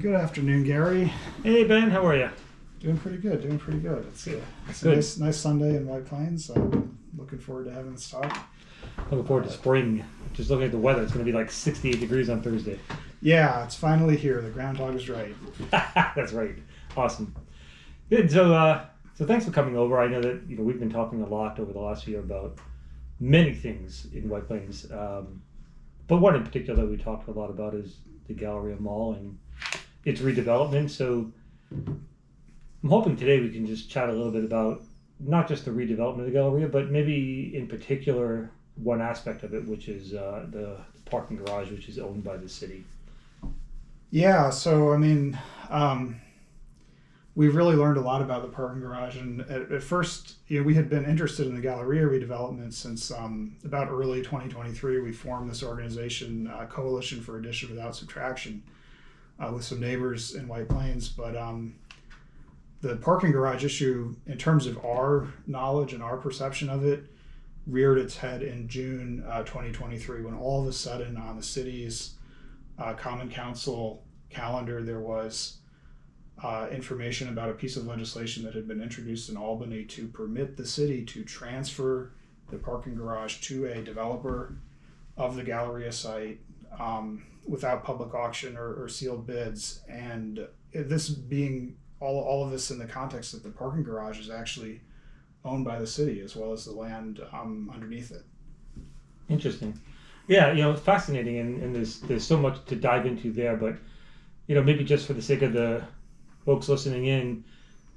Good afternoon, Gary. Hey Ben, how are you? Doing pretty good. It's Good. a nice Sunday in White Plains. So looking forward to having this talk. Looking forward to spring. Just looking at the weather, it's going to be like 68 degrees on Thursday. Yeah, it's finally here. The groundhog is right. That's right. Awesome. Good. So thanks for coming over. I know that we've been talking a lot over the last year about many things in White Plains, but one in particular we talked a lot about is the Galleria Mall and its redevelopment. So I'm hoping today we can just chat a little bit about not just the redevelopment of the Galleria, but maybe in particular one aspect of it, which is the parking garage, which is owned by the city. Yeah, so I mean, we've really learned a lot about the parking garage, and at first, we had been interested in the Galleria redevelopment since about early 2023. We formed this organization, Coalition for Addition Without Subtraction, with some neighbors in White Plains. But the parking garage issue, in terms of our knowledge and our perception of it, reared its head in June 2023, when all of a sudden on the city's Common Council calendar there was information about a piece of legislation that had been introduced in Albany to permit the city to transfer the parking garage to a developer of the Galleria site without public auction or sealed bids. And this being all of this in the context that the parking garage is actually owned by the city as well as the land underneath it. Interesting. Yeah, it's fascinating, and there's so much to dive into there, but maybe just for the sake of the folks listening in,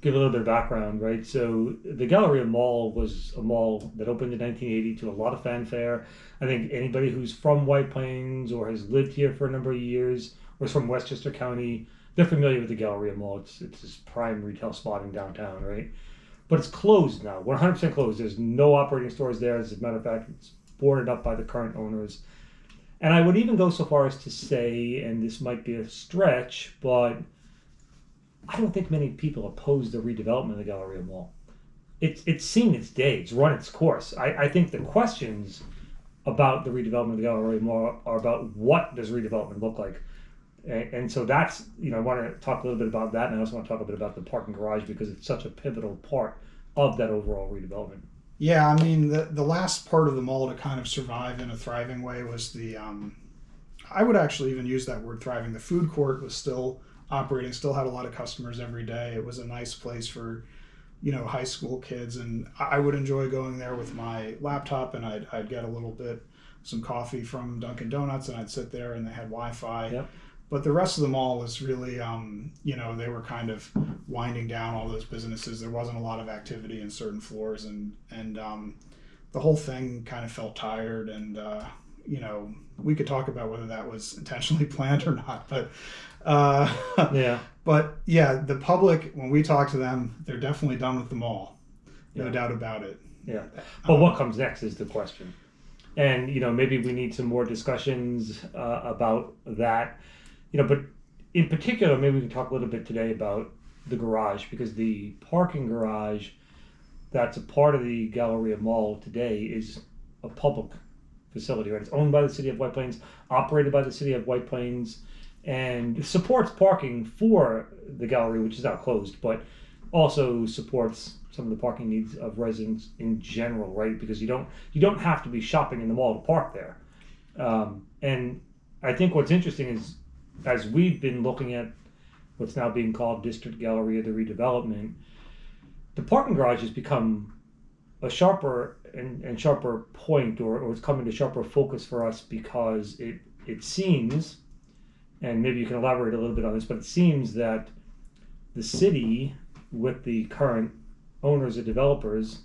give a little bit of background, right? So the Galleria Mall was a mall that opened in 1980 to a lot of fanfare. I think anybody who's from White Plains or has lived here for a number of years or is from Westchester County, they're familiar with the Galleria Mall. It's this prime retail spot in downtown, right? But it's closed now, 100% closed. There's no operating stores there. As a matter of fact, it's boarded up by the current owners. And I would even go so far as to say, and this might be a stretch, but I don't think many people oppose the redevelopment of the Galleria Mall. It's seen its day. It's run its course. I think the questions about the redevelopment of the Galleria Mall are about what does redevelopment look like. And so that's, I want to talk a little bit about that, and I also want to talk a bit about the parking garage because it's such a pivotal part of that overall redevelopment. Yeah, I mean, the last part of the mall to kind of survive in a thriving way was the, I would actually even use that word thriving. The food court was still operating, still had a lot of customers every day. It was a nice place for, high school kids, and I would enjoy going there with my laptop, and I'd get a little bit, some coffee from Dunkin' Donuts, and I'd sit there, and they had Wi-Fi. Yep. But the rest of the mall was really, they were kind of winding down all those businesses. There wasn't a lot of activity in certain floors, and the whole thing kind of felt tired. And, we could talk about whether that was intentionally planned or not. But, yeah. But, yeah, the public, when we talk to them, they're definitely done with the mall. No doubt about it. Yeah. But what comes next is the question. And, maybe we need some more discussions about that. But in particular, maybe we can talk a little bit today about the garage, because the parking garage that's a part of the Galleria Mall today is a public facility, right? It's owned by the city of White Plains, operated by the city of White Plains, and supports parking for the Galleria, which is now closed, but also supports some of the parking needs of residents in general, right? Because you don't have to be shopping in the mall to park there. And I think what's interesting is, as we've been looking at what's now being called District Galleria, the redevelopment, the parking garage has become a sharper and sharper point, or it's come into sharper focus for us, because it seems, and maybe you can elaborate a little bit on this, but it seems that the city, with the current owners or developers,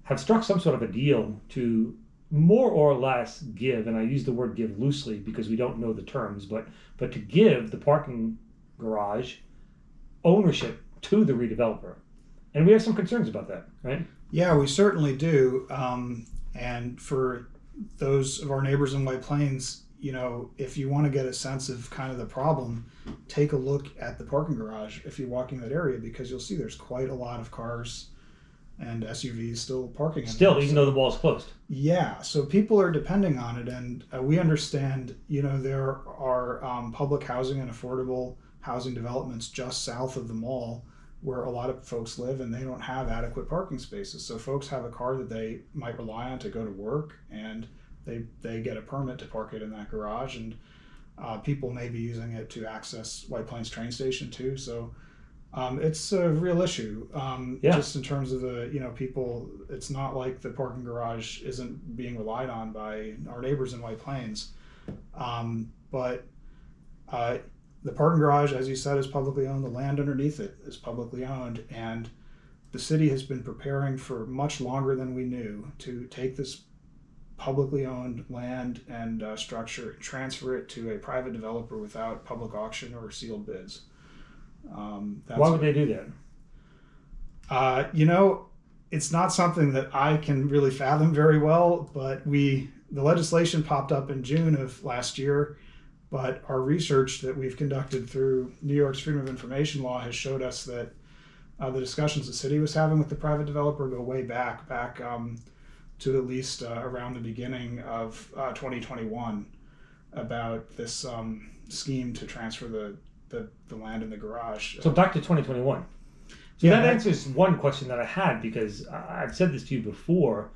have struck some sort of a deal to more or less give, and I use the word give loosely because we don't know the terms, but to give the parking garage ownership to the redeveloper. And we have some concerns about that, right? Yeah, we certainly do. And for those of our neighbors in White Plains, if you want to get a sense of kind of the problem, take a look at the parking garage if you're walking that area, because you'll see there's quite a lot of cars and SUVs still parking. Still, even though the mall's closed. Yeah, so people are depending on it, and we understand, there are public housing and affordable housing developments just south of the mall where a lot of folks live, and they don't have adequate parking spaces. So folks have a car that they might rely on to go to work, and they get a permit to park it in that garage, and people may be using it to access White Plains train station too. So it's a real issue, just in terms of the people. It's not like the parking garage isn't being relied on by our neighbors in White Plains, but the parking garage, as you said, is publicly owned. The land underneath it is publicly owned, and the city has been preparing for much longer than we knew to take this publicly owned land and structure and transfer it to a private developer without public auction or sealed bids. Why would they do that? It's not something that I can really fathom very well, but the legislation popped up in June of last year, but our research that we've conducted through New York's Freedom of Information law has showed us that the discussions the city was having with the private developer go way back to at least around the beginning of 2021 about this scheme to transfer the land in the garage. So back to 2021. So that answers one question that I had, because I've said this to you before.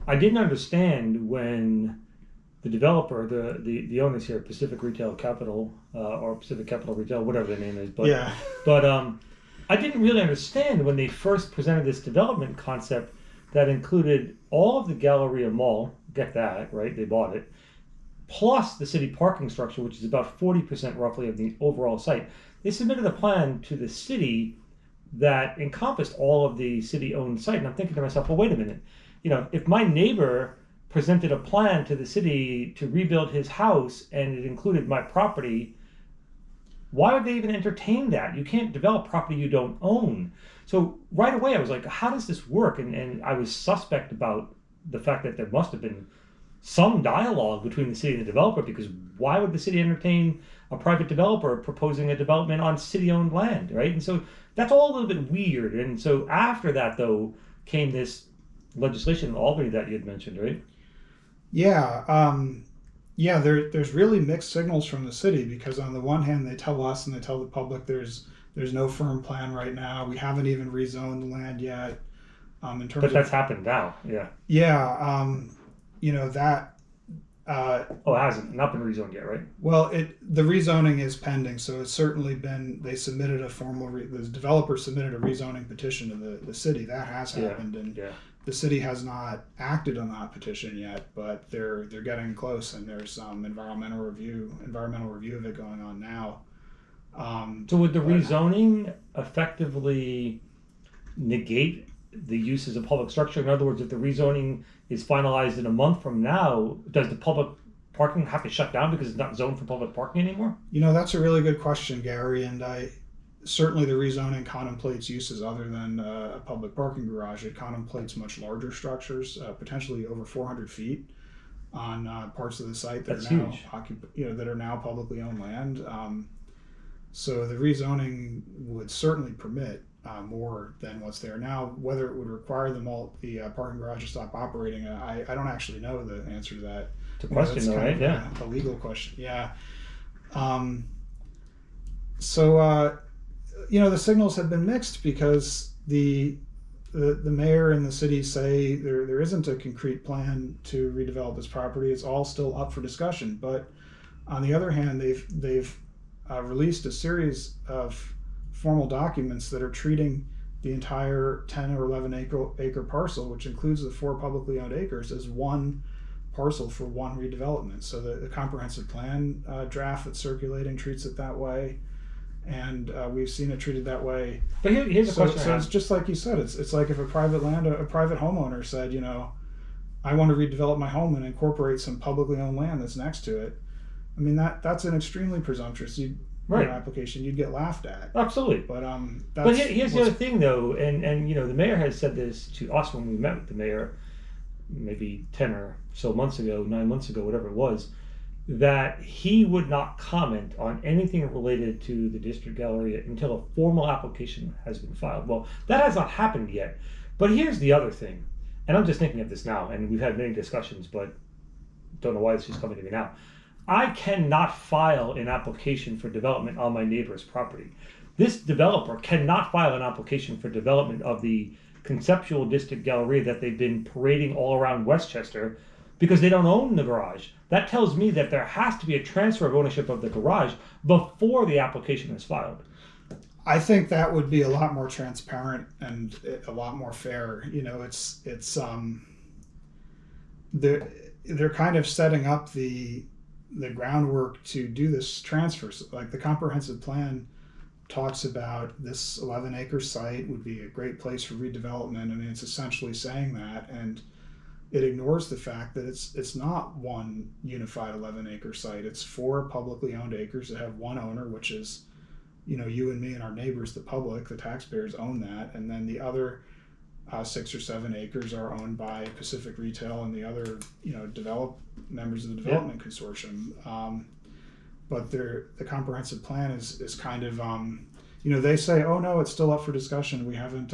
I didn't understand when the developer, the owners here, Pacific Retail Capital or Pacific Capital Retail, whatever the name is, but I didn't really understand when they first presented this development concept that included all of the Galleria Mall, get that, right? They bought it, plus the city parking structure, which is about 40% roughly of the overall site. They submitted a plan to the city that encompassed all of the city-owned site. And I'm thinking to myself, well, wait a minute. If my neighbor presented a plan to the city to rebuild his house and it included my property, why would they even entertain that? You can't develop property you don't own. So right away I was like, how does this work? And I was suspect about the fact that there must have been some dialogue between the city and the developer, because why would the city entertain a private developer proposing a development on city-owned land, right? And so that's all a little bit weird. And so after that, though, came this legislation in Albany that you had mentioned, right? Yeah. There's really mixed signals from the city, because on the one hand, they tell us and they tell the public there's no firm plan right now. We haven't even rezoned the land yet. But that's happened now, yeah. Yeah. That. It hasn't not been rezoned yet, right? Well, the rezoning is pending, so it's certainly been. They submitted the developer submitted a rezoning petition to the city. That has happened, and the city has not acted on that petition yet, but they're getting close, and there's some environmental review of it going on now. So would the rezoning effectively negate the uses of public structure? In other words, if the rezoning is finalized in a month from now, does the public parking have to shut down because it's not zoned for public parking anymore? That's a really good question, Gary, and certainly the rezoning contemplates uses other than a public parking garage. It contemplates much larger structures, potentially over 400 feet on parts of the site that are now publicly owned land. So the rezoning would certainly permit more than what's there now. Whether it would require the parking garage to stop operating, I don't actually know the answer to that. It's a question, though, right? Yeah, a legal question. Yeah. The signals have been mixed, because the mayor and the city say there isn't a concrete plan to redevelop this property. It's all still up for discussion. But on the other hand, they've released a series of formal documents that are treating the entire 10 or 11 acre parcel, which includes the 4 publicly owned acres, as one parcel for one redevelopment. So the comprehensive plan draft that's circulating treats it that way, and we've seen it treated that way. But here's a question. So it's just like you said. It's like if a private homeowner said, I want to redevelop my home and incorporate some publicly owned land that's next to it. I mean, that's an extremely presumptuous application. You'd get laughed at. Absolutely. But here's the other thing, though, and the mayor has said this to us when we met with the mayor, maybe 10 or so months ago, 9 months ago, whatever it was, that he would not comment on anything related to the District Galleria until a formal application has been filed. Well, that has not happened yet. But here's the other thing, and I'm just thinking of this now, and we've had many discussions, but don't know why it's just coming to me now. I cannot file an application for development on my neighbor's property. This developer cannot file an application for development of the conceptual district galleria that they've been parading all around Westchester because they don't own the garage. That tells me that there has to be a transfer of ownership of the garage before the application is filed. I think that would be a lot more transparent and a lot more fair. They're kind of setting up the groundwork to do this transfer. So, like, the comprehensive plan talks about this 11-acre site would be a great place for redevelopment. I mean, it's essentially saying that, and it ignores the fact that it's not one unified 11-acre site. It's 4 publicly owned acres that have one owner, which is, you and me and our neighbors, the public, the taxpayers own that, and then the other 6 or 7 acres are owned by Pacific Retail and the other, members of the development consortium. But the comprehensive plan is kind of, they say, oh no, it's still up for discussion. We haven't,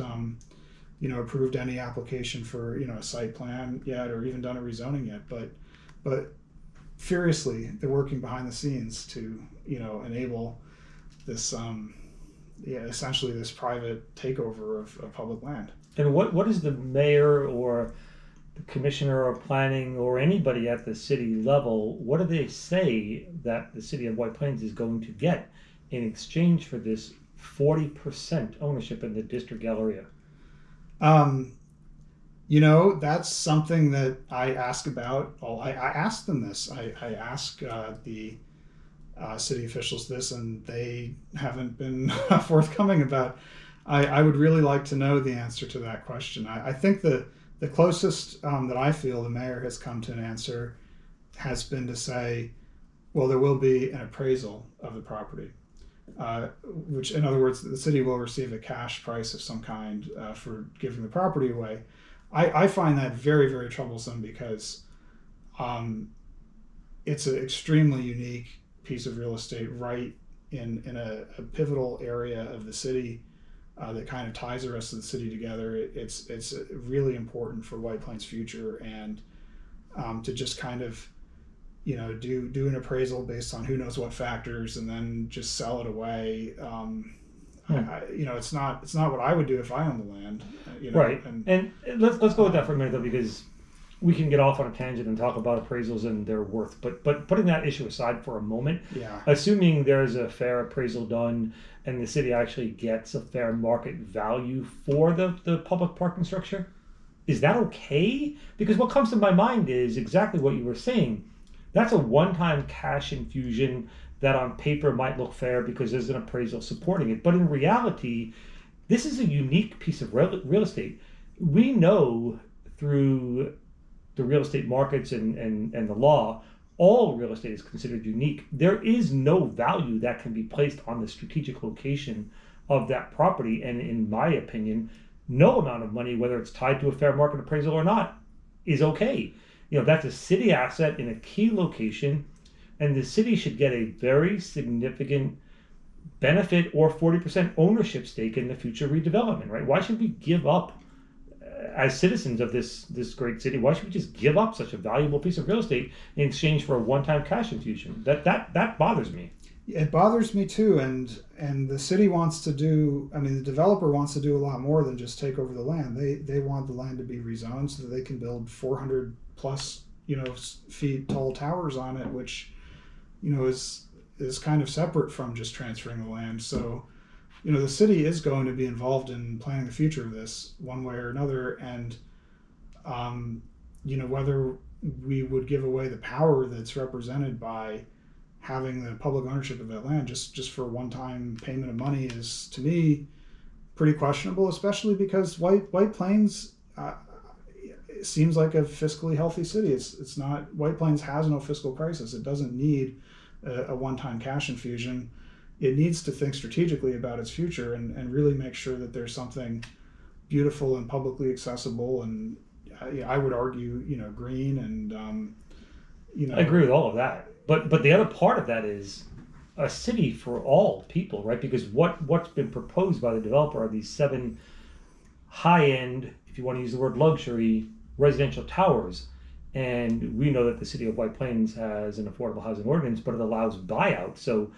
approved any application for, a site plan yet, or even done a rezoning yet. But furiously, they're working behind the scenes to, enable this, essentially this private takeover of public land. And what is the mayor or the commissioner of planning or anybody at the city level, what do they say that the city of White Plains is going to get in exchange for this 40% ownership in the district galleria? That's something that I ask about. I asked them this. I asked the city officials this, and they haven't been forthcoming about. I would really like to know the answer to that question. I think the closest that I feel the mayor has come to an answer has been to say, well, there will be an appraisal of the property, which, in other words, the city will receive a cash price of some kind for giving the property away. I find that very, very troublesome because it's an extremely unique piece of real estate right in a pivotal area of the city that kind of ties the rest of the city together. It's really important for White Plains' future, and to just kind of do an appraisal based on who knows what factors and then just sell it away. It's not what I would do if I owned the land. Right. And let's go with that for a minute, though, because we can get off on a tangent and talk about appraisals and their worth. But putting that issue aside for a moment, assuming there's a fair appraisal done and the city actually gets a fair market value for the public parking structure, is that okay? Because what comes to my mind is exactly what you were saying. That's a one-time cash infusion that on paper might look fair because there's an appraisal supporting it. But in reality, this is a unique piece of real estate. We know through the real estate markets and the law, all real estate is considered unique. There is no value that can be placed on the strategic location of that property. And in my opinion, no amount of money, whether it's tied to a fair market appraisal or not, is okay. That's a city asset in a key location, and the city should get a very significant benefit or 40% ownership stake in the future redevelopment, right? Why should we give up, as citizens of this great city, why should we just give up such a valuable piece of real estate in exchange for a one-time cash infusion? That bothers me. It bothers me too, and the city wants to do, the developer wants to do a lot more than just take over the land. They want the land to be rezoned so that they can build 400 plus feet tall towers on it, which is kind of separate from just transferring the land. So the city is going to be involved in planning the future of this one way or another, and whether we would give away the power that's represented by having the public ownership of that land just for a one-time payment of money is, to me, pretty questionable, especially because White Plains seems like a fiscally healthy city. It's not, White Plains has no fiscal crisis. It doesn't need a one-time cash infusion. It needs to think strategically about its future and really make sure that there's something beautiful and publicly accessible, and I would argue green, and I agree with all of that. But the other part of that is a city for all people, right? Because what's been proposed by the developer are these 7 high-end, if you want to use the word luxury, residential towers. And we know that the city of White Plains has an affordable housing ordinance, but it allows buyout. So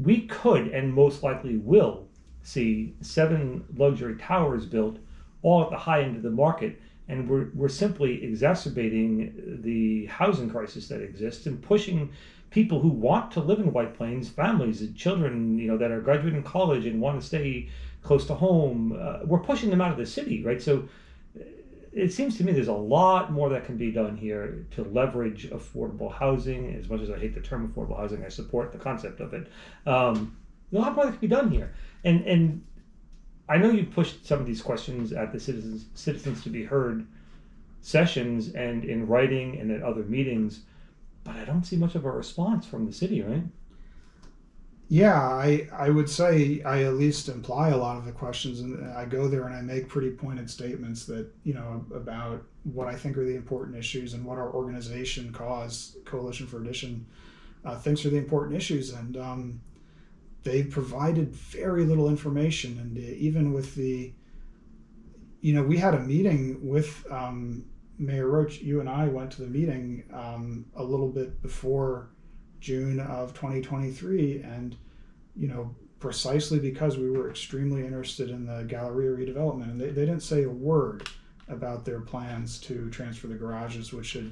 we could and most likely will see 7 luxury towers built all at the high end of the market. And we're simply exacerbating the housing crisis that exists and pushing people who want to live in White Plains, families and children, that are graduating college and want to stay close to home. We're pushing them out of the city, right? So it seems to me there's a lot more that can be done here to leverage affordable housing. As much as I hate the term affordable housing, I support the concept of it. There's a lot more that can be done here. And I know you pushed some of these questions at the Citizens to be Heard sessions and in writing and at other meetings, but I don't see much of a response from the city, right? Yeah, I would say I at least imply a lot of the questions, and I go there and I make pretty pointed statements that, about what I think are the important issues and what our organization, Coalition for Addition, thinks are the important issues. And they've provided very little information. And even with we had a meeting with Mayor Roach. You and I went to the meeting a little bit before June of 2023, and precisely because we were extremely interested in the Galleria redevelopment, and they didn't say a word about their plans to transfer the garages, which had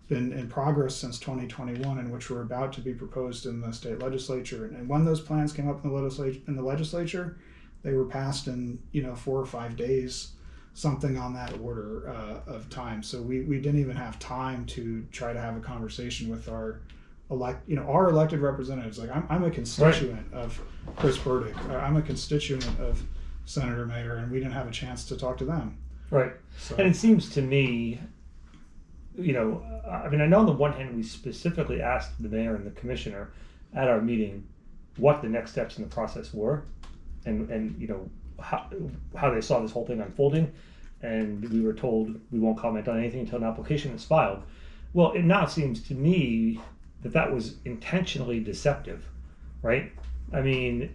been in progress since 2021 and which were about to be proposed in the state legislature. And when those plans came up in the legislature, they were passed in 4 or 5 days, something on that order of time. So we didn't even have time to try to have a conversation with our elected representatives. Like I'm a constituent Right. of Chris Burdick. I'm a constituent of Senator Mayer, and we didn't have a chance to talk to them. Right. So. And it seems to me, I know on the one hand we specifically asked the mayor and the commissioner at our meeting what the next steps in the process were, and how they saw this whole thing unfolding, and we were told we won't comment on anything until an application is filed. Well, it now seems to me that was intentionally deceptive, right? I mean,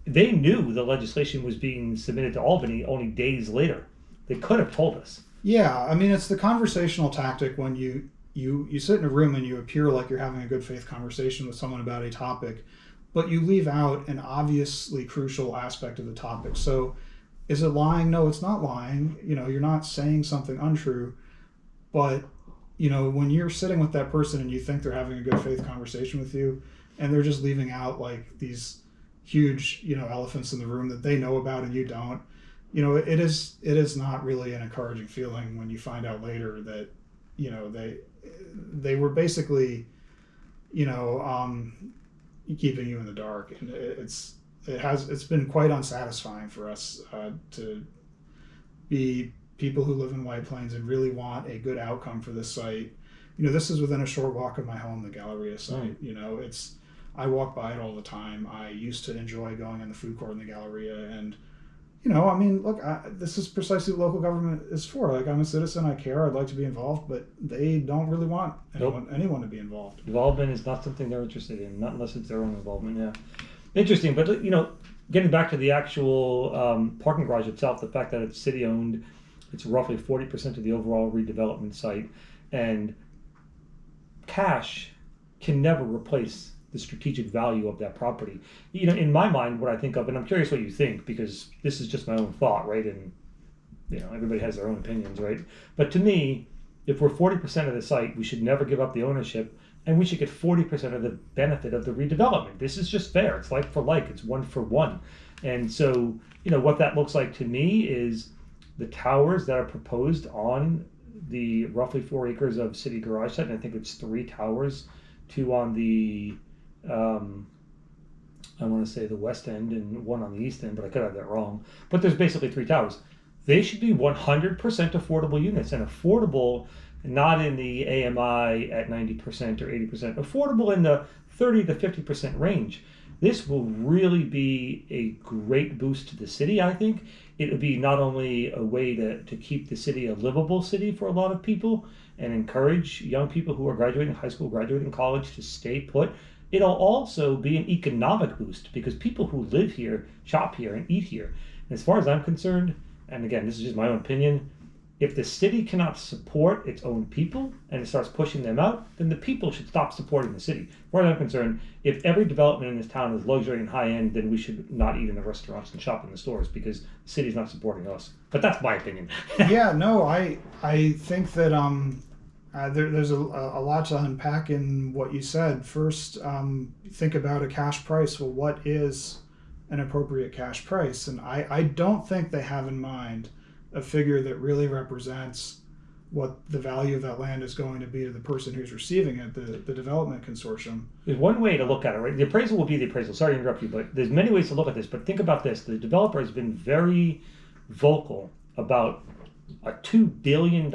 they knew the legislation was being submitted to Albany only days later. They could have told us. Yeah, I mean, it's the conversational tactic when you sit in a room and you appear like you're having a good faith conversation with someone about a topic, but you leave out an obviously crucial aspect of the topic. So is it lying? No, it's not lying. You're not saying something untrue, but when you're sitting with that person and you think they're having a good faith conversation with you, and they're just leaving out like these huge, elephants in the room that they know about and you don't, it is not really an encouraging feeling when you find out later that, they were basically, keeping you in the dark. And it's been quite unsatisfying for us to be people who live in White Plains and really want a good outcome for this site. This is within a short walk of my home, the Galleria site. I walk by it all the time. I used to enjoy going in the food court in the Galleria, and look, this is precisely what local government is for. Like, I'm a citizen, I care, I'd like to be involved, but they don't really want anyone to be involved. Involvement is not something they're interested in, not unless it's their own involvement. Yeah, interesting. But getting back to the actual parking garage itself, the fact that it's city owned. It's roughly 40% of the overall redevelopment site, and cash can never replace the strategic value of that property. In my mind, what I think of, and I'm curious what you think, because this is just my own thought, right? And everybody has their own opinions, right? But to me, if we're 40% of the site, we should never give up the ownership, and we should get 40% of the benefit of the redevelopment. This is just fair. It's like for like. It's 1 for 1. And so, what that looks like to me is the towers that are proposed on the roughly 4 acres of city garage site, and I think it's 3 towers, 2 on the, I want to say the west end and 1 on the east end, but I could have that wrong. But there's basically 3 towers. They should be 100% affordable units, and affordable not in the AMI at 90% or 80%, affordable in the 30 to 50% range. This will really be a great boost to the city, I think. It would be not only a way to keep the city a livable city for a lot of people and encourage young people who are graduating high school, graduating college to stay put. It'll also be an economic boost because people who live here, shop here, and eat here. And as far as I'm concerned, and again, this is just my own opinion, if the city cannot support its own people and it starts pushing them out, then the people should stop supporting the city. As far as I'm concerned, if every development in this town is luxury and high end, then we should not eat in the restaurants and shop in the stores because the city's not supporting us. But that's my opinion. Yeah, no, I think that there's a lot to unpack in what you said. First, think about a cash price. Well, what is an appropriate cash price? And I don't think they have in mind a figure that really represents what the value of that land is going to be to the person who's receiving it, the development consortium. There's one way to look at it, right? The appraisal will be the appraisal. Sorry to interrupt you, but there's many ways to look at this. But think about this. The developer has been very vocal about a $2 billion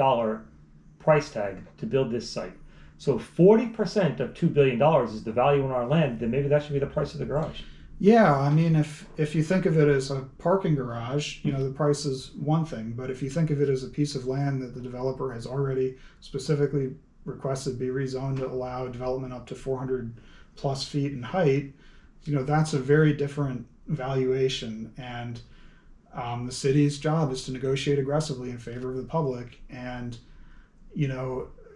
price tag to build this site. So 40% of $2 billion is the value in our land, then maybe that should be the price of the garage. Yeah, I mean, if you think of it as a parking garage, the price is one thing. But if you think of it as a piece of land that the developer has already specifically requested be rezoned to allow development up to 400 plus feet in height, that's a very different valuation. And the city's job is to negotiate aggressively in favor of the public. And,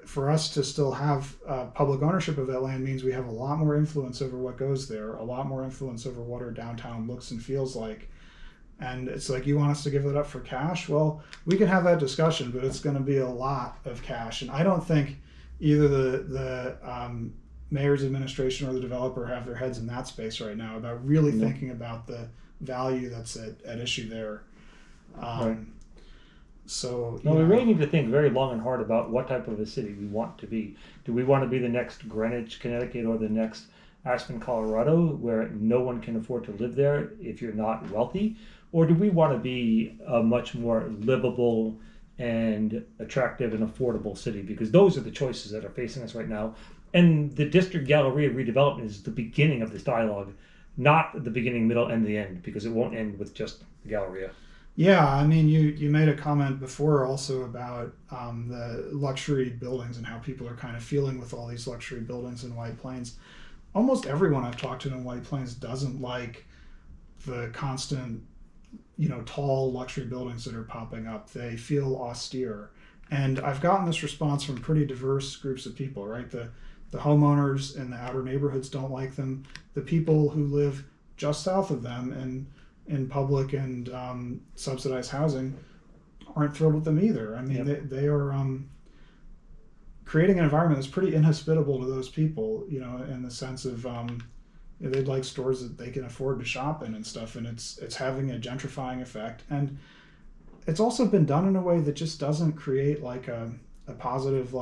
for us to still have public ownership of that land means we have a lot more influence over what goes there, a lot more influence over what our downtown looks and feels like. And it's like, you want us to give it up for cash? Well, we can have that discussion, but it's going to be a lot of cash. And I don't think either the mayor's administration or the developer have their heads in that space right now about really thinking about the value that's at issue there. Right. So we really need to think very long and hard about what type of a city we want to be. Do we want to be the next Greenwich, Connecticut, or the next Aspen, Colorado, where no one can afford to live there if you're not wealthy? Or do we want to be a much more livable and attractive and affordable city? Because those are the choices that are facing us right now. And the District Galleria redevelopment is the beginning of this dialogue, not the beginning, middle, and the end, because it won't end with just the Galleria. Yeah, I mean, you made a comment before also about the luxury buildings and how people are kind of feeling with all these luxury buildings in White Plains. Almost everyone I've talked to in White Plains doesn't like the constant, tall luxury buildings that are popping up. They feel austere. And I've gotten this response from pretty diverse groups of people, right? The homeowners in the outer neighborhoods don't like them. The people who live just south of them and in public and subsidized housing aren't thrilled with them either. I mean, they are creating an environment that's pretty inhospitable to those people, in the sense of they'd like stores that they can afford to shop in and stuff, and it's having a gentrifying effect. And it's also been done in a way that just doesn't create like a positive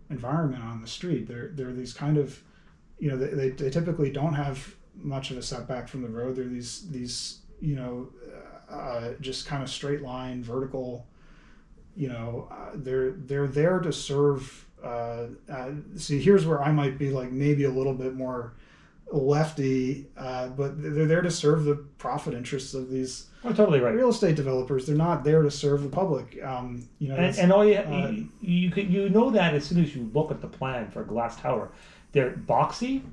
environment on the street. They're these kind of, they typically don't have much of a setback from the road. They're these just kind of straight line vertical, they're there to serve. See, here's where I might be maybe a little bit more lefty, but they're there to serve the profit interests of these totally right. real estate developers. They're not there to serve the public. And all you know that as soon as you look at the plan for a glass tower. They're boxy,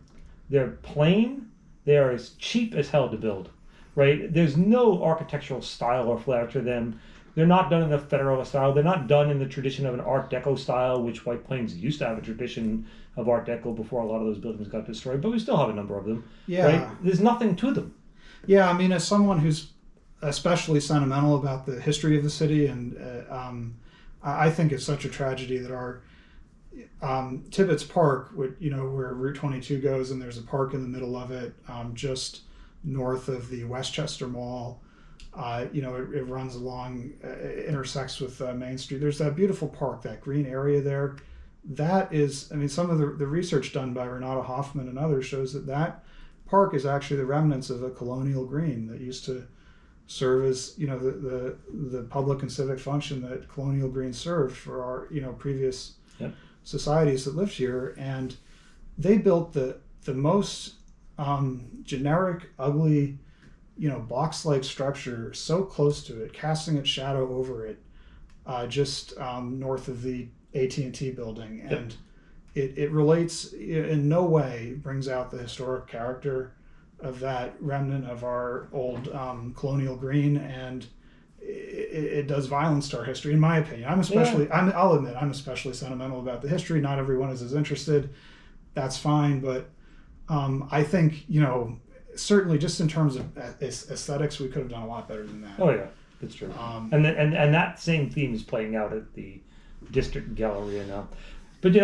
they're plain, they are as cheap as hell to build, right? There's no architectural style or flair to them. They're not done in the Federalist style. They're not done in the tradition of an Art Deco style, which White Plains used to have a tradition of Art Deco before a lot of those buildings got destroyed, but we still have a number of them. Yeah. Right? There's nothing to them. Yeah, I mean, as someone who's especially sentimental about the history of the city, and I think it's such a tragedy that our Tibbetts Park, where Route 22 goes, and there's a park in the middle of it, just north of the Westchester Mall. It runs along, intersects with Main Street. There's that beautiful park, that green area there. That is, I mean, some of the research done by Renata Hoffman and others shows that park is actually the remnants of a colonial green that used to serve as, the public and civic function that colonial green served for our, previous societies that lived here. And they built the most generic, ugly, box-like structure so close to it, casting its shadow over it, just north of the AT&T building. And it relates in no way, brings out the historic character of that remnant of our old colonial green. And it does violence to our history, in my opinion. I'll admit, I'm especially sentimental about the history. Not everyone is as interested. That's fine, but I think, certainly just in terms of aesthetics, we could have done a lot better than that. Oh yeah, that's true. And that same theme is playing out at the District Galleria now. But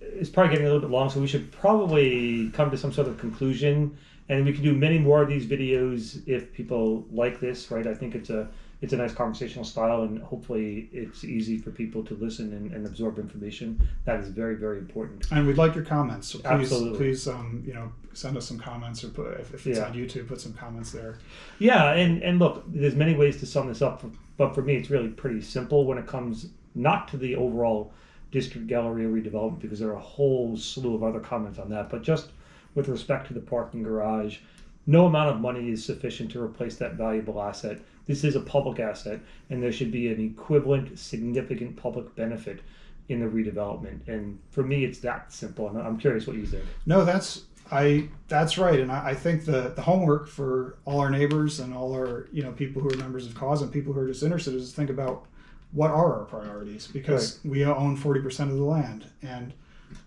it's probably getting a little bit long, so we should probably come to some sort of conclusion. And we can do many more of these videos if people like this, right? I think it's a nice conversational style, and hopefully it's easy for people to listen and absorb information. That is very, very important. And we'd like your comments. So please, Absolutely. send us some comments, or if it's on YouTube, put some comments there. Yeah, and look, there's many ways to sum this up, but for me, it's really pretty simple when it comes not to the overall District Galleria redevelopment, because there are a whole slew of other comments on that, but just with respect to the parking garage, no amount of money is sufficient to replace that valuable asset. This is a public asset, and there should be an equivalent significant public benefit in the redevelopment. And for me, it's that simple. And I'm curious what you think. No, that's right. And I think the homework for all our neighbors and all our people who are members of cause and people who are just interested is to think about what are our priorities, because we own 40% of the land, and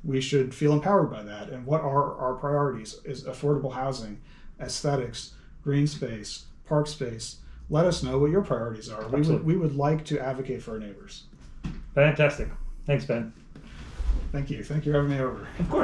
we should feel empowered by that. And what are our priorities? Is affordable housing, aesthetics, green space, park space. Let us know what your priorities are. We would like to advocate for our neighbors. Fantastic. Thanks, Ben. Thank you for having me over. Of course.